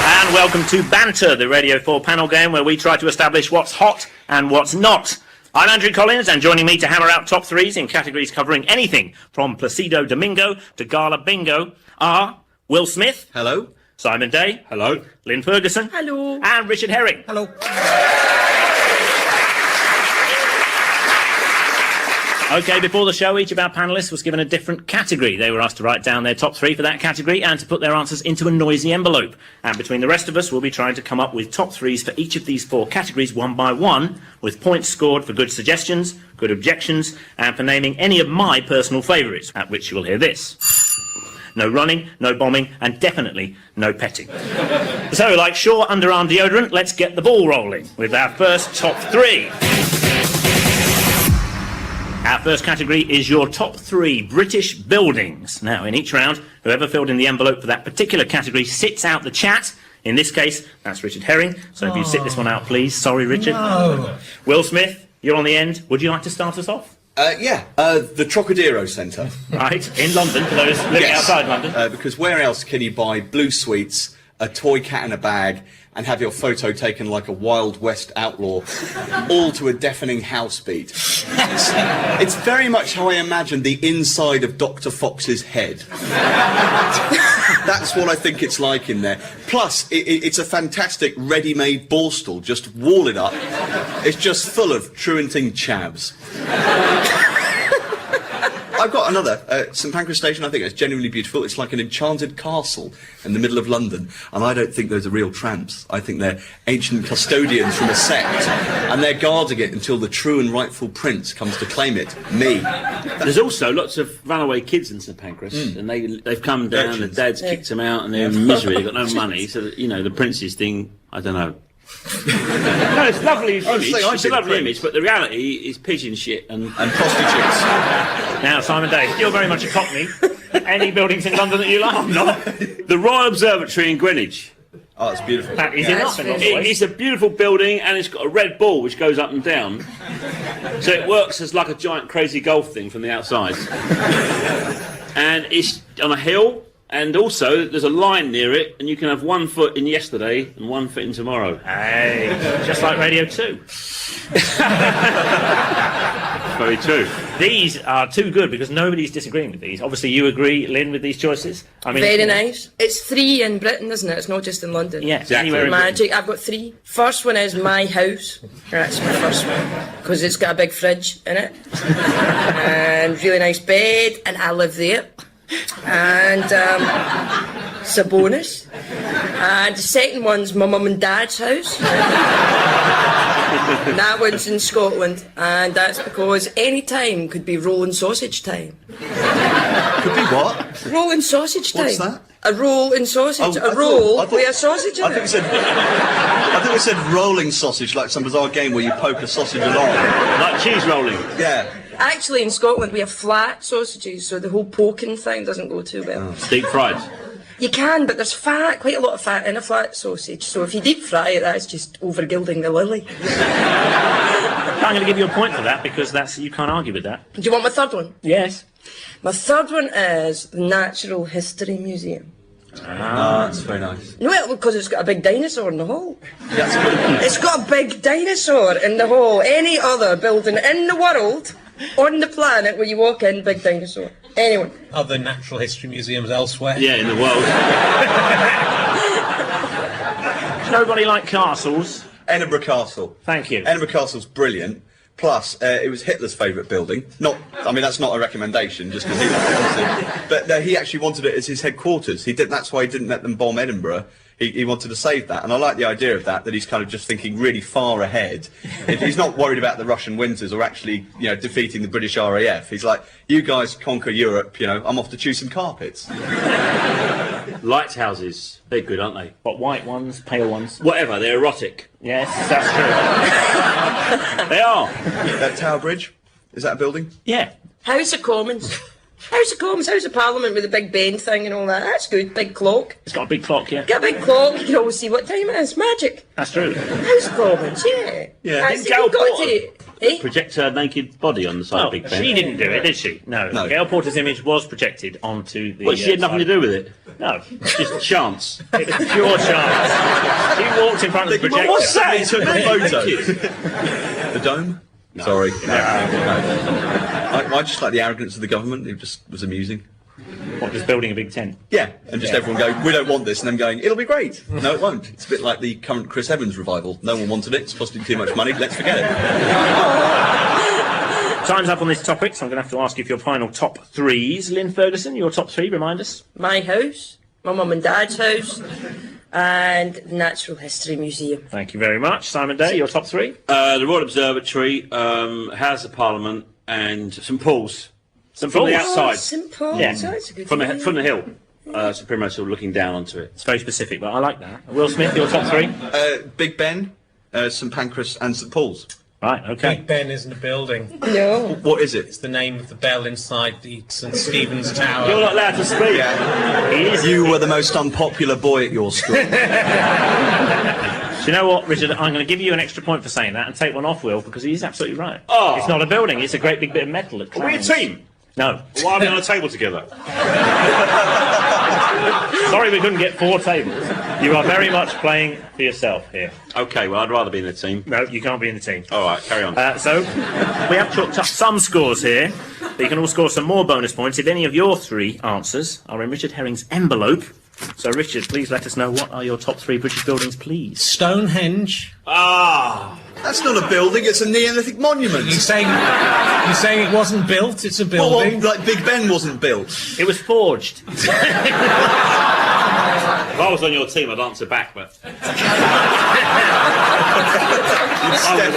And welcome to Banter, the Radio 4 panel game where we try to establish what's hot and what's not. I'm Andrew Collins, and joining me to hammer out top threes in categories covering anything from Placido Domingo to Gala Bingo are Will Smith. Hello. Simon Day. Hello. Lynn Ferguson. Hello. And Richard Herring. Hello. OK, before the show, each of our panellists was given a different category. They were asked to write down their top three for that category and to put their answers into a noisy envelope. And between the rest of us, we'll be trying to come up with top threes for each of these four categories one by one, with points scored for good suggestions, good objections, and for naming any of my personal favourites, at which you will hear this. No running, no bombing, and definitely no petting. So, like Shaw underarm deodorant, let's get the ball rolling with our first top three. Our first category is your top three British buildings. Now, in each round, whoever filled in the envelope for that particular category sits out the chat. In this case, that's Richard Herring. So if you sit this one out, please. Sorry, Richard. No. Will Smith, you're on the end. Would you like to start us off? The Trocadero Centre. Right, in London, for those living outside London. Because where else can you buy blue sweets, a toy cat in a bag, and have your photo taken like a Wild West outlaw, all to a deafening house beat? It's very much how I imagine the inside of Dr. Fox's head. That's what I think it's like in there. Plus, it's a fantastic ready-made Borstal. Just wall it up. It's just full of truanting chavs. I've got another, St Pancras Station. I think it's genuinely beautiful. It's like an enchanted castle in the middle of London, and I don't think those are real tramps. I think they're ancient custodians from a sect, and they're guarding it until the true and rightful prince comes to claim it, me. There's also lots of runaway kids in St Pancras, and they've come down, the dad's kicked them out, and they're in misery, they've got no money, so, you know, the prince's thing, I don't know. No, it's lovely image. It's a lovely image, but the reality is pigeon shit and prostitutes. Now, Simon Day, you're very much a Cockney. Any buildings in London that you like? No. The Royal Observatory in Greenwich. Oh, it's beautiful. That is enough. It's a beautiful building, and it's got a red ball which goes up and down. So it works as like a giant crazy golf thing from the outside. And it's on a hill. And also, there's a line near it, and you can have 1 foot in yesterday and 1 foot in tomorrow. Hey, just like Radio 2. Very true. These are too good because nobody's disagreeing with these. Obviously, you agree, Lynn, with these choices? I mean, very nice. It's 3 in Britain, isn't it? It's not just in London. Yeah, exactly. Anywhere in Magic. I've got 3. First one is my house. That's my first one because it's got a big fridge in it and really nice bed, and I live there. And it's a bonus. And the second one's my mum and dad's house. That one's in Scotland, and that's because any time could be rolling sausage time. Could be what? Rolling sausage time. What's that? A roll in sausage. Oh, a roll with a sausage in it. I think we said rolling sausage, like some bizarre game where you poke a sausage along. Like cheese rolling. Yeah. Actually, in Scotland, we have flat sausages, so the whole poking thing doesn't go too well. Deep fried. You can, but there's fat, quite a lot of fat in a flat sausage, so if you deep fry it, that's just over-gilding the lily. I'm going to give you a point for that because you can't argue with that. Do you want my third one? Yes. My third one is the Natural History Museum. That's very nice. No, because it's got a big dinosaur in the hall. That's good. It's got a big dinosaur in the hall. Any other building in the world, on the planet, where you walk in, big dinosaur. Anyone? Other natural history museums elsewhere? Yeah, in the world. Nobody like castles. Edinburgh Castle. Thank you. Edinburgh Castle's brilliant. Plus, it was Hitler's favourite building. That's not a recommendation, just because he liked it. But he actually wanted it as his headquarters. That's why he didn't let them bomb Edinburgh. He wanted to save that, and I like the idea of that he's kind of just thinking really far ahead. He's not worried about the Russian winters or actually, defeating the British RAF. He's like, you guys conquer Europe, I'm off to chew some carpets. Lighthouses. They're good, aren't they? What, white ones, pale ones? Whatever, they're erotic. Yes, that's true. They are. Tower Bridge? Is that a building? Yeah. House of Commons. House of Commons, House of Parliament with the Big Ben thing and all that. That's good. Big clock. It's got a big clock, yeah. Got a big clock. You can always see what time it is. Magic. That's true. House of Commons, yeah. Yeah. That's, Didn't Gail you've got Porter to. Eh? project her naked body on the side Oh, of Big Ben? she didn't do it, did she? No. No. Gail Porter's image was projected onto the... Well, she had nothing to do with it. No. Just chance. It was pure chance. She walked in front of the projector. What's that? He took the photo. The dome? Sorry. No. I just like the arrogance of the government. It just was amusing. What, just building a big tent? Yeah, and just everyone going, we don't want this, and them going, it'll be great. No, it won't. It's a bit like the current Chris Evans revival. No one wanted it, it's costing too much money, let's forget it. Time's up on this topic, so I'm going to have to ask you for your final top threes. Lynn Ferguson, your top three, remind us. My house, my mum and dad's house, and the Natural History Museum. Thank you very much. Simon Day, your top three. The Royal Observatory, House of Parliament, and St Paul's. St From the Paul's. outside. St Paul's, Yeah. that's a good From idea. the hill. So pretty much sort of looking down onto it. It's very specific, but I like that. Will Smith, your top three. Big Ben, St Pancras, and St Paul's. Right, okay. Big Ben isn't a building. No. What is it? It's the name of the bell inside the St Stephen's Tower. You're not allowed to speak. Yeah. He is. You were the most unpopular boy at your school. Do you know what, Richard? I'm going to give you an extra point for saying that and take one off Will, because he's absolutely right. Oh. It's not a building, it's a great big bit of metal. That Are we a clowns. team? No. Why are we on a table together? Sorry we couldn't get 4 tables. You are very much playing for yourself here. Okay, well, I'd rather be in the team. No, you can't be in the team. All right, carry on. So, we have chalked up some scores here, but you can all score some more bonus points if any of your 3 answers are in Richard Herring's envelope. So, Richard, please let us know what are your top 3 British buildings, please. Stonehenge. Ah! That's not a building, it's a Neolithic monument. You're saying it wasn't built? It's a building. Well, like Big Ben wasn't built. It was forged. If I was on your team, I'd answer back, but Step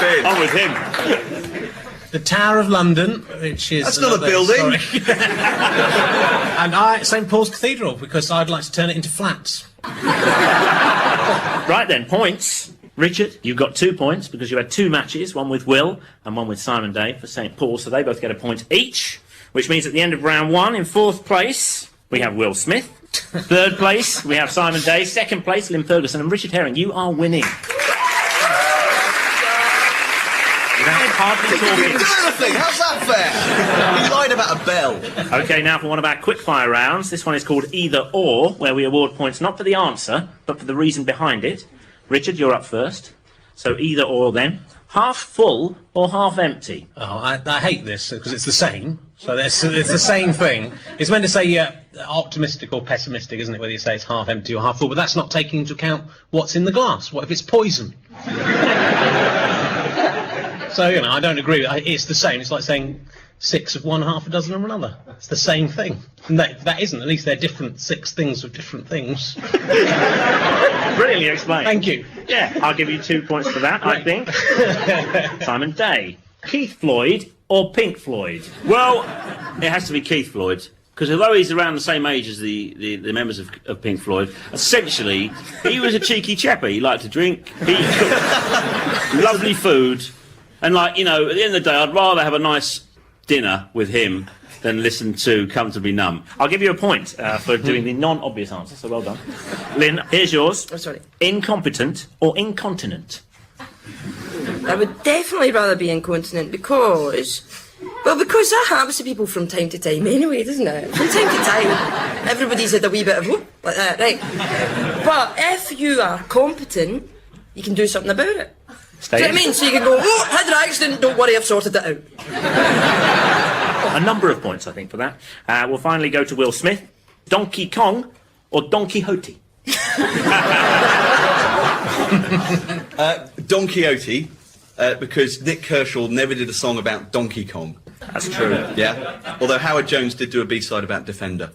in. I'm with him. The Tower of London, which is That's not a another building. historic- And St Paul's Cathedral, because I'd like to turn it into flats. Right then, points. Richard, you got 2 points because you had 2 matches, one with Will and one with Simon Day for St Paul, so they both get a point each, which means at the end of round 1, in 4th place, we have Will Smith. 3rd place, we have Simon Day. 2nd place, Lynn Ferguson. And Richard Herring, you are winning. Without hardly You talking. didn't do anything, how's that fair? He lied about a bell. Okay, now for one of our quickfire rounds. This one is called Either Or, where we award points not for the answer, but for the reason behind it. Richard, you're up first. So either or then. Half full or half empty? Oh, I hate this because it's the same. So it's the same thing. It's meant to say optimistic or pessimistic, isn't it? Whether you say it's half empty or half full, but that's not taking into account what's in the glass. What if it's poison? So, I don't agree. It's the same. It's like saying 6 of one, half a dozen of another. It's the same thing. And that isn't. At least they're different 6 things of different things. Brilliantly explained. Thank you. Yeah, I'll give you 2 points for that, I think. Simon Day. Keith Floyd or Pink Floyd? Well, it has to be Keith Floyd, because although he's around the same age as the members of Pink Floyd, essentially, he was a cheeky chappy. He liked to drink, he cooked lovely food, and at the end of the day, I'd rather have a nice dinner with him than listen to Comfortably Numb. I'll give you a point for doing the non-obvious answer, so well done. Lynn, here's yours. Oh, sorry. Incompetent or incontinent? I would definitely rather be incontinent because that happens to people from time to time anyway, doesn't it? From time to time, everybody's had a wee bit of whoop like that, right? But if you are competent, you can do something about it. Stay Do you know in. what I mean? So you can go, had an accident, don't worry, I've sorted it out. A number of points, I think, for that. We'll finally go to Will Smith. Donkey Kong or Don Quixote? Don Quixote, because Nick Kershaw never did a song about Donkey Kong. That's true. Yeah? Although Howard Jones did do a B-side about Defender.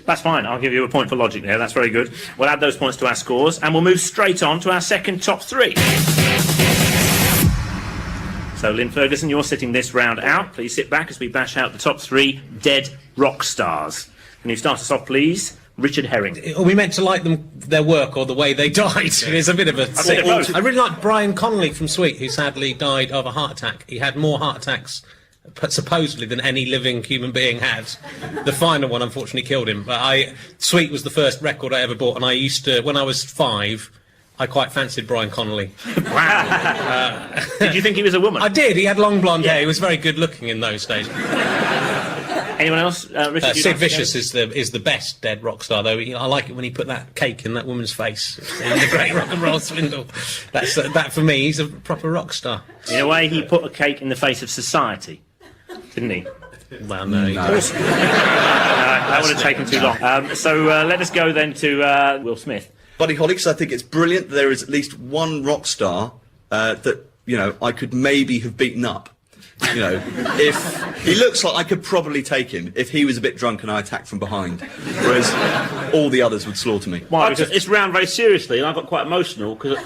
That's fine. I'll give you a point for logic there. That's very good. We'll add those points to our scores, and we'll move straight on to our second top 3. So, Lynn Ferguson, you're sitting this round out. Please sit back as we bash out the top 3 dead rock stars. Can you start us off, please? Richard Herring. Are we meant to like their work or the way they died? It's a bit of a... bit of both. I really like Brian Connolly from Sweet, who sadly died of a heart attack. He had more heart attacks supposedly than any living human being had. The final one unfortunately killed him. But Sweet was the first record I ever bought, and I used to, when I was 5, I quite fancied Brian Connolly. Wow. Did you think he was a woman? I did. He had long blonde hair. He was very good looking in those days. Anyone else? Richard, Sid Vicious is the best dead rock star, though. I like it when he put that cake in that woman's face in The Great Rock and Roll Swindle. That for me, he's a proper rock star. In a way, he put a cake in the face of society, didn't he? Well, no. That would have taken too long. So let us go then to Will Smith. Buddy Holly, because I think it's brilliant that there is at least one rock star that, you know, I could maybe have beaten up. You know, if he looks like I could probably take him if he was a bit drunk and I attacked from behind, whereas all the others would slaughter me. Why? It's round very seriously, and I got quite emotional because, you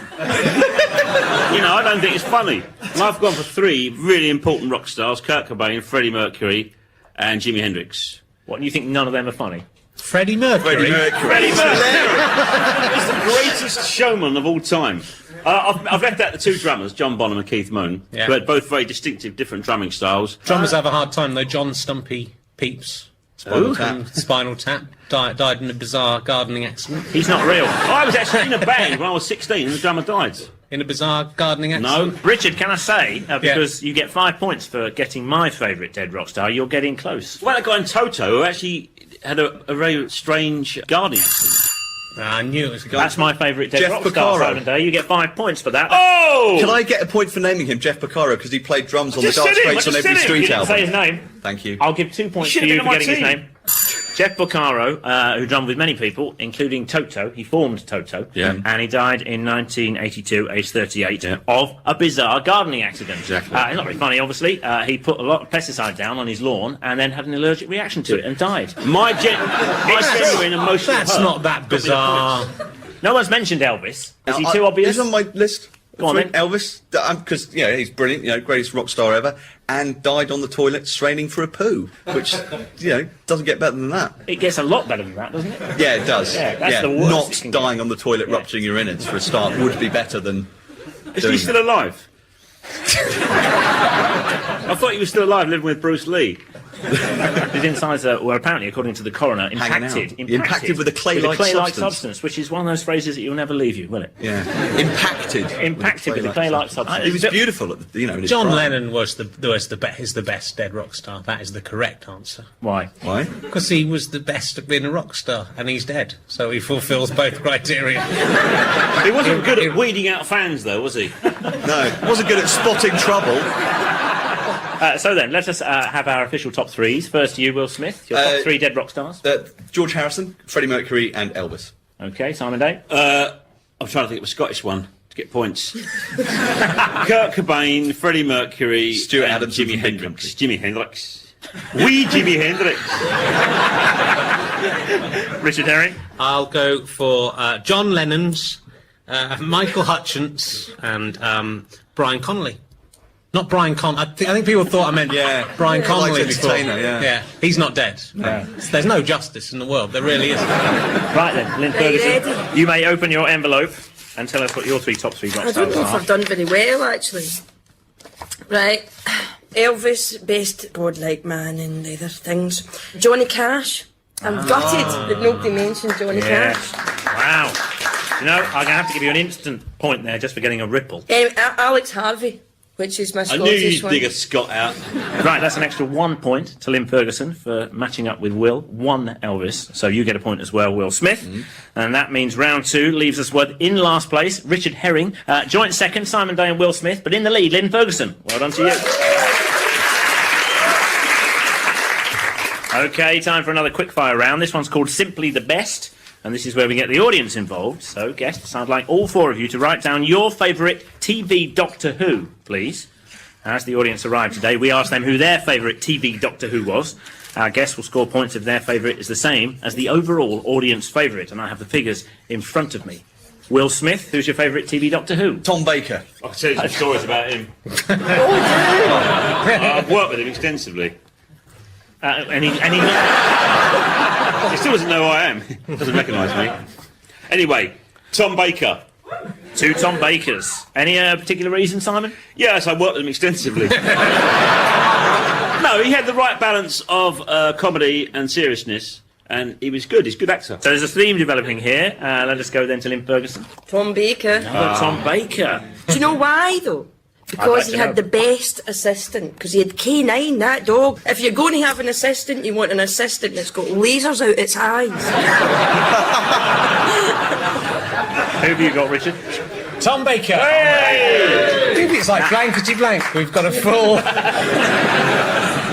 know, I don't think it's funny. And I've gone for 3 really important rock stars: Kurt Cobain, Freddie Mercury, and Jimi Hendrix. What, and you think none of them are funny? Freddie Mercury. Freddie Mercury. Freddie Mercury is the greatest showman of all time. I've left out the 2 drummers, John Bonham and Keith Moon, Yeah. who had both very distinctive, different drumming styles. Drummers have a hard time, though. John Stumpy Pepys. Spinal Tap. Died in a bizarre gardening accident. He's not real. I was actually in a band when I was 16 and the drummer died. In a bizarre gardening No. accident? Richard, can I say, because you get 5 points for getting my favourite dead rock star, you're getting close. Well, that guy in Toto who actually had a very strange gardening accident. I knew it was a guy. That's my favourite dead Jeff rock star, Porcaro. Simon Day. You get 5 points for that. Oh! Can I get a point for naming him Jeff Porcaro because he played drums on the just Dark said him, Straits I on just every said him. You street didn't say his album? name. Thank you. I'll give 2 points Should for have you been for on my getting his team. name. Jeff Porcaro, who drummed with many people, including Toto. He formed Toto. Yeah. And he died in 1982, aged 38, of a bizarre gardening accident. Exactly. It's not very funny, obviously. He put a lot of pesticide down on his lawn and then had an allergic reaction to it and died. My genuine emotional That's hurt not that bizarre. No one's mentioned Elvis. Is he Now, too obvious? He's on my list. Go on then. Elvis, because, you know, he's brilliant, you know, greatest rock star ever, and died on the toilet straining for a poo, which, you know, doesn't get better than that. It gets a lot better than that, doesn't it? Yeah, it does. Yeah, that's the worst it Not can dying on the toilet rupturing your innards for a start would be better than Is doing he still alive? I thought he was still alive, living with Bruce Lee. His insides were apparently, according to the coroner, impacted with a clay-like substance, which is one of those phrases that you'll never leave you, will it? Yeah, impacted With a clay-like substance. He was beautiful, at the, you know. In his John prime. Lennon is the best dead rock star. That is the correct answer. Why? Why? Because he was the best at being a rock star, and he's dead, so he fulfills both criteria. He wasn't good at weeding out fans, though, was he? No, wasn't good at spotting trouble. So then, let us have our official top 3s. First, you, Will Smith, your top 3 dead rock stars. George Harrison, Freddie Mercury, and Elvis. Okay, Simon Day. I'm trying to think of a Scottish one to get points. Kurt Cobain, Freddie Mercury, Stuart and Addison Jimi from Big Hendrix. Country. Jimi Hendrix. We Jimi Hendrix. Richard Herring. I'll go for John Lennon's, Michael Hutchence, and Brian Connolly. Not Brian Con. I think people thought I meant Brian Yeah, Connolly like before. entertainer, yeah. He's not dead. No. There's no justice in the world. There really isn't. Right then, Lynn Are you Ferguson. ready? You may open your envelope and tell us what your top 3 rock I don't stars know if are. I've done very well, actually. Right. Elvis, best board-like man and other things. Johnny Cash. I'm gutted that nobody mentioned Johnny Cash. Wow. You know, I'm going to have to give you an instant point there just for getting a ripple. Alex Harvey, which is my I knew Scottish you'd one. dig a Scot out. Right, that's an extra 1 point to Lynn Ferguson for matching up with Will. 1 Elvis, so you get a point as well, Will Smith. And that means round 2 leaves us in last place, Richard Herring. Joint second, Simon Day and Will Smith, but in the lead, Lynn Ferguson. Well done to you. Okay, time for another quickfire round. This one's called Simply the Best. And this is where we get the audience involved. So, guests, I'd like all 4 of you to write down your favourite TV Doctor Who, please. As the audience arrived today, we asked them who their favourite TV Doctor Who was. Our guests will score points if their favourite is the same as the overall audience favourite. And I have the figures in front of me. Will Smith, who's your favourite TV Doctor Who? Tom Baker. I can tell you some stories about him. Oh, I've worked with him extensively. Any He still doesn't know who I am. Doesn't recognise me. Anyway, Tom Baker. 2 Tom Bakers. Any particular reason, Simon? Yes, I worked with him extensively. No, he had the right balance of comedy and seriousness, and he was good. He's a good actor. So there's a theme developing here. Let us go then to Lynn Ferguson. Tom Baker. Tom Baker. Do you know why, though? Because he had the best assistant, because he had K9, that dog. If you're going to have an assistant, you want an assistant that's got lasers out its eyes. Who have you got, Richard? Tom Baker. Hey! Maybe it's like blankety blank. We've got a full.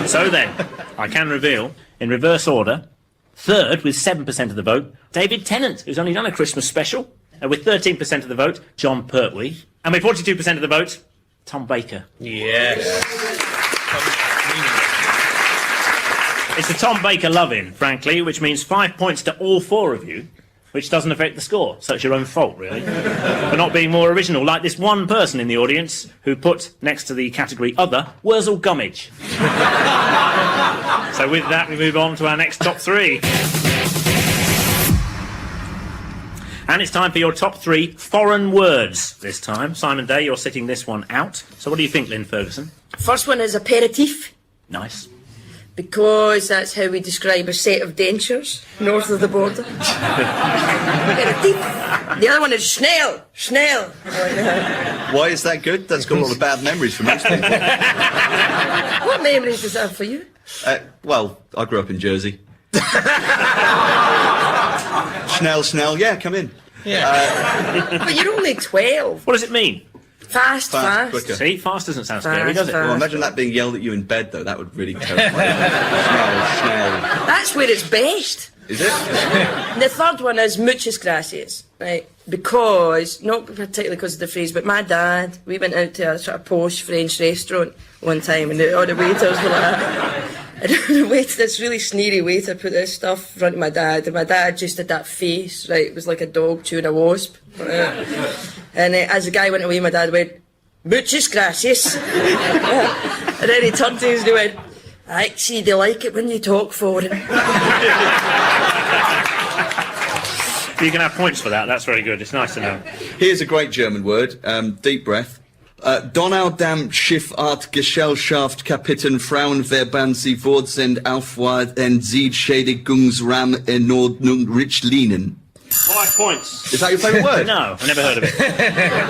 So then, I can reveal, in reverse order, third with 7% of the vote, David Tennant, who's only done a Christmas special. With 13% of the vote, John Pertwee. And with 42% of the vote, Tom Baker. Yes. It's the Tom Baker love-in, frankly, which means 5 points to all four of you, which doesn't affect the score. So it's your own fault, really, for not being more original, like this one person in the audience who put next to the category Other, Wurzel Gummidge. So with that, we move on to our next top three. And it's time for your top three foreign words this time. Simon Day, you're sitting this one out. So what do you think, Lynn Ferguson? First one is aperitif, Nice. because that's how we describe a set of dentures north of the border. Aperitif. The other one is schnell, schnell. Why is that good? That's got a lot of bad memories for most people. What memories does that have for you? Well, I grew up in Jersey. Schnell, yeah, come in. But you're only 12. What does it mean? Fast. Quicker. See, fast doesn't sound scary, Fast, does it? fast. Well, imagine that being yelled at you in bed, though. That would really terrify you. Schnell. That's where it's best. Is it? The third one is muchas gracias, right? Because, not particularly because of the phrase, but my dad, we went out to a sort of posh French restaurant one time, and all the waiters were like, and the waiter, this really sneery waiter, put this stuff in front of my dad, and my dad just had that face, right? It was like a dog chewing a wasp. And as the guy went away, my dad went, muchas gracias. And then he turned to us and he went, I see they like it when you talk for him. You can have points for that. That's very good. It's nice to know. Here's a great German word. Deep breath. Donnerdamm Schiff Art Gesellschaft Kapitten Frauenverband Sie Wurzeln Aufwart and Siedschädigungsram Nordnung Richtlinen. 5 points. Is that your favourite word? No, I've never heard of it.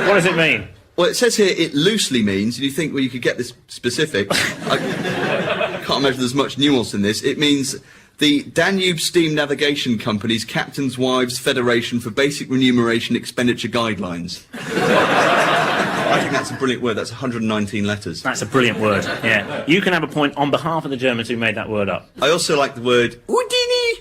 What does it mean? Well, it says here it loosely means, and you think, well, you could get this specific. I can't imagine there's much nuance in this. It means the Danube Steam Navigation Company's Captain's Wives Federation for Basic Remuneration Expenditure Guidelines. I think that's a brilliant word. That's 119 letters. That's a brilliant word. Yeah. You can have a point on behalf of the Germans who made that word up. I also like the word Udini.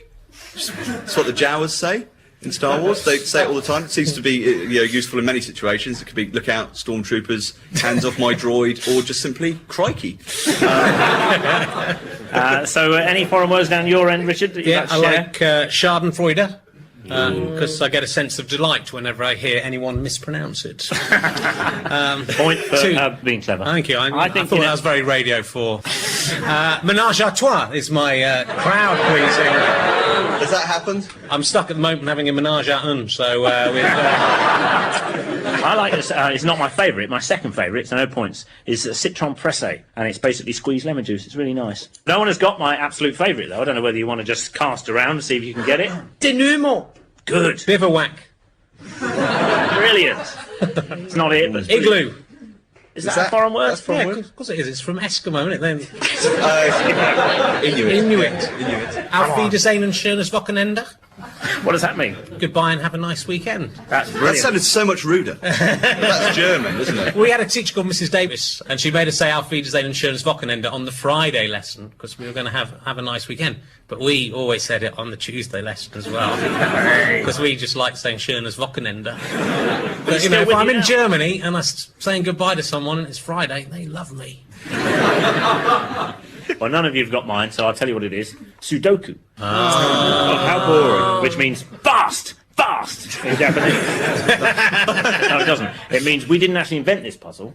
That's what the Jawas say in Star Wars. They say it all the time. It seems to be useful in many situations. It could be look out, stormtroopers, hands off my droid, or just simply crikey. So any foreign words down your end, Richard? That you'd Yeah, like to I share? like Schadenfreude, because I get a sense of delight whenever I hear anyone mispronounce it. Point for Two. being clever. Thank you. I think thought you know- that was very Radio 4. Menage à trois is my crowd pleasing. Has that happened? I'm stuck at the moment having a menage à un, so with, I like this. It's not my favourite. My second favourite, so no points, is citron pressé, and it's basically squeezed lemon juice. It's really nice. No one has got my absolute favourite, though. I don't know whether you want to just cast around to see if you can get it. Denouement. Good. bivouac, Brilliant. It's not it, but it's pretty- igloo. Is that a foreign word? That's foreign Yeah, word. of course it is. It's from Eskimo, isn't it? Then Inuit. Inuit. Auf Wiedersehen und schönes Wochenende. What does that mean? Goodbye and have a nice weekend. That's That brilliant. sounded so much ruder. That's German, isn't it? We had a teacher called Mrs. Davis, and she made us say Auf Wiedersehen und schönes Wochenende on the Friday lesson, because we were going to have a nice weekend. But we always said it on the Tuesday lesson as well, because we just like saying schönes Wochenende. But, still if with I'm you in now? Germany and I'm saying goodbye to someone and it's Friday, they love me. Well, none of you have got mine, so I'll tell you what it is. Sudoku. Oh, how boring. Which means fast in Japanese. No, it doesn't. It means we didn't actually invent this puzzle.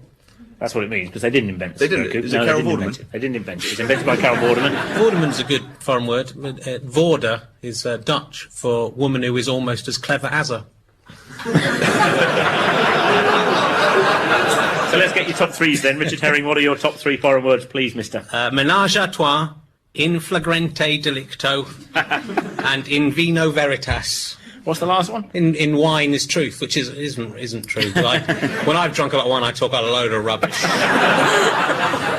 That's what it means, because they didn't invent They didn't? Sudoku. Is it No, Carol they didn't Vorderman? invent it. They didn't invent it. It was invented by Carol Vorderman. Vorderman's a good foreign word. Vorder is Dutch for woman who is almost as clever as her. So So let's get your top threes then. Richard Herring, what are your top 3 foreign words, please, mister? Menage à trois, in flagrante delicto, and in vino veritas. What's the last one? In wine is truth, which isn't true. But when I've drunk a lot of wine, I talk a load of rubbish.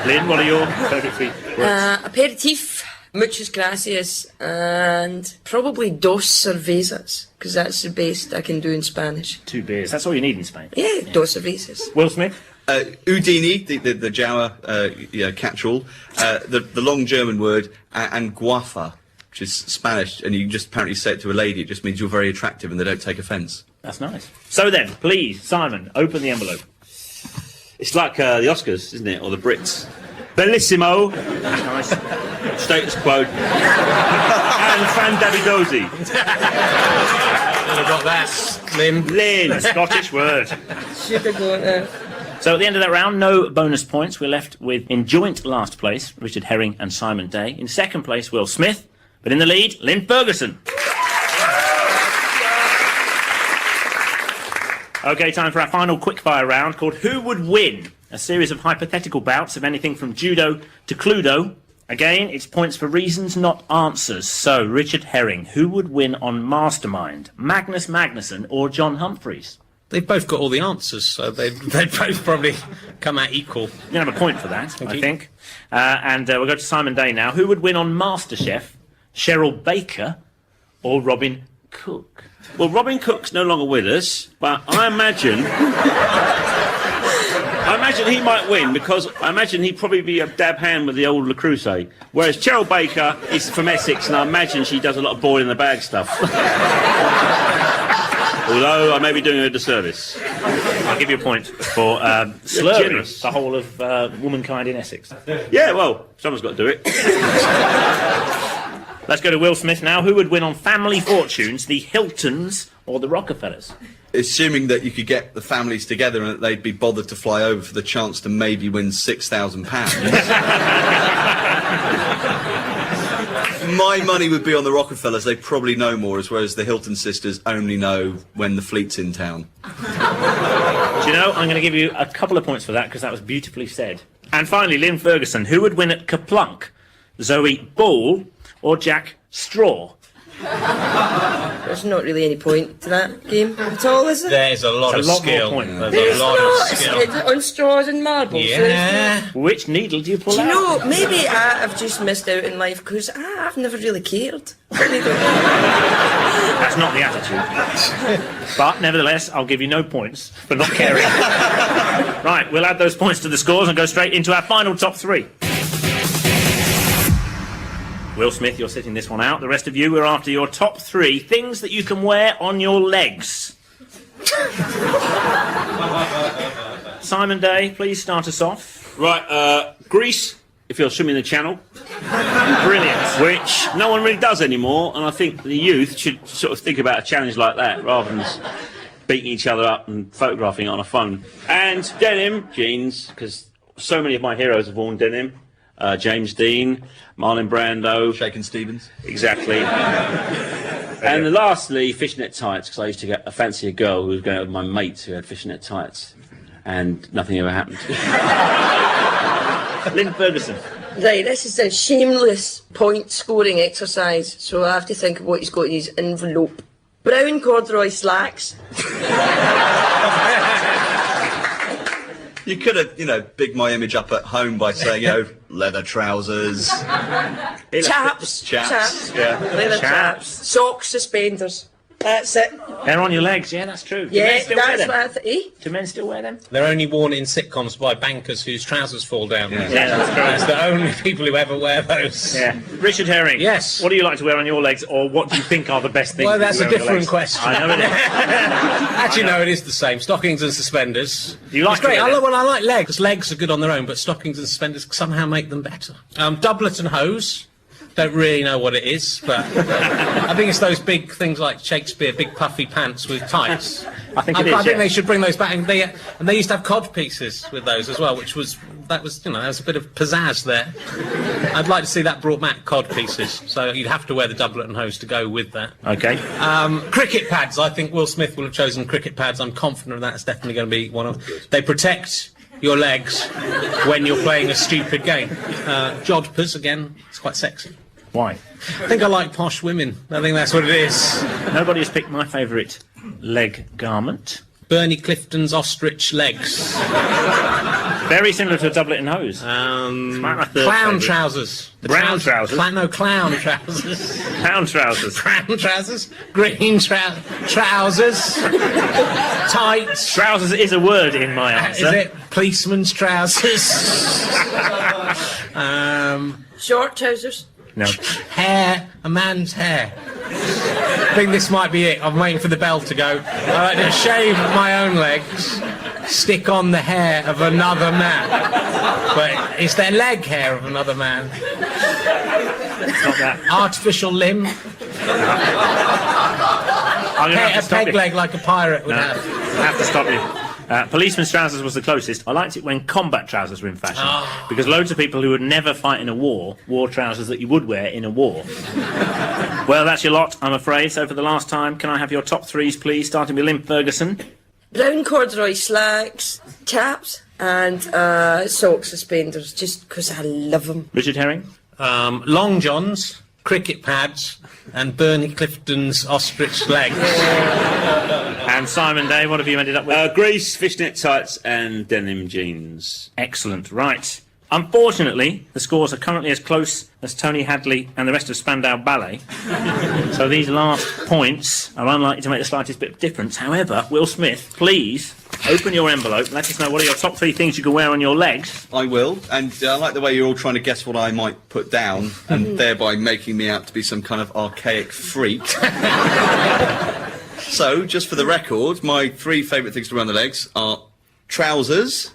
Lynn, what are your favourite 3 words? Aperitif, muchas gracias, and probably dos cervezas, because that's the best I can do in Spanish. 2 beers. That's all you need in Spain. Yeah, dos cervezas. Will Smith? Udini, the Jawa catch-all, the long German word, and guafa, which is Spanish, and you can just apparently say it to a lady. It just means you're very attractive and they don't take offence. That's nice. So then, please, Simon, open the envelope. It's like the Oscars, isn't it? Or the Brits. Bellissimo, Nice. status quo, and Fran Davidosi. I've got that, Lynn. Lynn. Scottish word. Should have gone there. So at the end of that round, no bonus points. We're left with, in joint last place, Richard Herring and Simon Day. In second place, Will Smith. But in the lead, Lynn Ferguson. OK, time for our final quickfire round called Who Would Win? A series of hypothetical bouts of anything from judo to Cluedo. Again, it's points for reasons, not answers. So, Richard Herring, who would win on Mastermind? Magnus Magnusson or John Humphreys? They've both got all the answers, so they'd both probably come out equal. You're going to have a point for that, Thank I you. think. And we'll go to Simon Day now. Who would win on MasterChef? Cheryl Baker or Robin Cook? Well, Robin Cook's no longer with us, but I imagine he might win because I imagine he'd probably be a dab hand with the old Le Creuset. Whereas Cheryl Baker is from Essex, and I imagine she does a lot of boil in the bag stuff. Although I may be doing her a disservice. I'll give you a point for slurring generous. the whole of womankind in Essex. Yeah, well, someone's got to do it. Let's go to Will Smith now. Who would win on Family Fortunes, the Hiltons or the Rockefellers? Assuming that you could get the families together and that they'd be bothered to fly over for the chance to maybe win £6,000. My money would be on the Rockefellers. They probably know more, as whereas the Hilton sisters only know when the fleet's in town. Do you know, I'm going to give you a couple of points for that because that was beautifully said. And finally, Lynn Ferguson. Who would win at Kaplunk? Zoe Ball or Jack Straw? There's not really any point to that game at all, is there? There's a lot It's of a lot more skill. point. There's a lot of skill. It's on straws and marbles. Yeah. Which needle do you pull Do you out? know, maybe I've just missed out in life because I've never really cared. Really don't. That's not the attitude. But nevertheless, I'll give you no points for not caring. Right, we'll add those points to the scores and go straight into our final top 3. Will Smith, you're sitting this one out. The rest of you, we're after your top 3 things that you can wear on your legs. Simon Day, please start us off. Right, Greece, if you're swimming the channel. Brilliant. Which no one really does anymore, and I think the youth should sort of think about a challenge like that rather than beating each other up and photographing it on a phone. And denim, jeans, because so many of my heroes have worn denim. James Dean, Marlon Brando. Shakin' Stevens. Exactly. And lastly, fishnet tights, because I used to fancy a girl who was going out with my mates who had fishnet tights, and nothing ever happened. Lynn Ferguson. Right, this is a shameless point scoring exercise, so I have to think of what he's got in his envelope. Brown corduroy slacks. You could have, bigged my image up at home by saying, leather trousers. Chaps. Yeah. Leather chaps. Socks, suspenders. That's it. They're on your legs, yeah, that's true. Do Yeah, men still wear that's them? what I Do men still wear them? They're only worn in sitcoms by bankers whose trousers fall down. Yeah. Yeah, that's true. That's the only people who ever wear those. Yeah. Richard Herring. Yes. What do you like to wear on your legs, or what do you think are the best things? Well, that's to a wear on your different legs? question. I know it is. Actually, no, it is the same. Stockings and suspenders. Do you like It's great. to wear them? I like legs. 'Cause legs are good on their own, but stockings and suspenders somehow make them better. Doublet and hose. Don't really know what it is, but I think it's those big things like Shakespeare, big puffy pants with tights. I think it is, I think yeah. they should bring those back, and they used to have cod pieces with those as well, which was there was a bit of pizzazz there. I'd like to see that brought back, cod pieces. So you'd have to wear the doublet and hose to go with that. Okay. Cricket pads. I think Will Smith will have chosen cricket pads. I'm confident of that. It's definitely going to be one of. They protect your legs when you're playing a stupid game. Jodhpurs, again, it's quite sexy. Why? I think I like posh women. I think that's what it is. Nobody has picked my favourite leg garment. Bernie Clifton's ostrich legs. Very similar to a doublet and hose. My third Clown favourite. trousers. Brown trousers? No, clown trousers. Clown trousers. Brown trousers. Green trousers. Tights. Trousers is a word in my answer. Is it? Policeman's trousers. Short trousers. No. Hair. A man's hair. I think this might be it. I'm waiting for the bell to go. I like to shave my own legs, stick on the hair of another man. But it's their leg hair of another man. It's not that. Artificial limb. I'm gonna have to A stop peg you. leg like a pirate would No, have. I have to stop you. Policeman's trousers was the closest. I liked it when combat trousers were in fashion, because loads of people who would never fight in a war wore trousers that you would wear in a war. Well, that's your lot, I'm afraid. So for the last time, can I have your top threes, please, starting with Lynn Ferguson? Brown corduroy slacks, chaps, and sock suspenders, just because I love them. Richard Herring? Long johns, cricket pads, and Bernie Clifton's ostrich legs. And Simon Day, what have you ended up with? Grease, fishnet tights, and denim jeans. Excellent. Right. Unfortunately, the scores are currently as close as Tony Hadley and the rest of Spandau Ballet. So these last points are unlikely to make the slightest bit of difference. However, Will Smith, please open your envelope and let us know what are your top three things you can wear on your legs. I will, and I like the way you're all trying to guess what I might put down, and thereby making me out to be some kind of archaic freak. So, just for the record, my three favourite things to wear on the legs are trousers,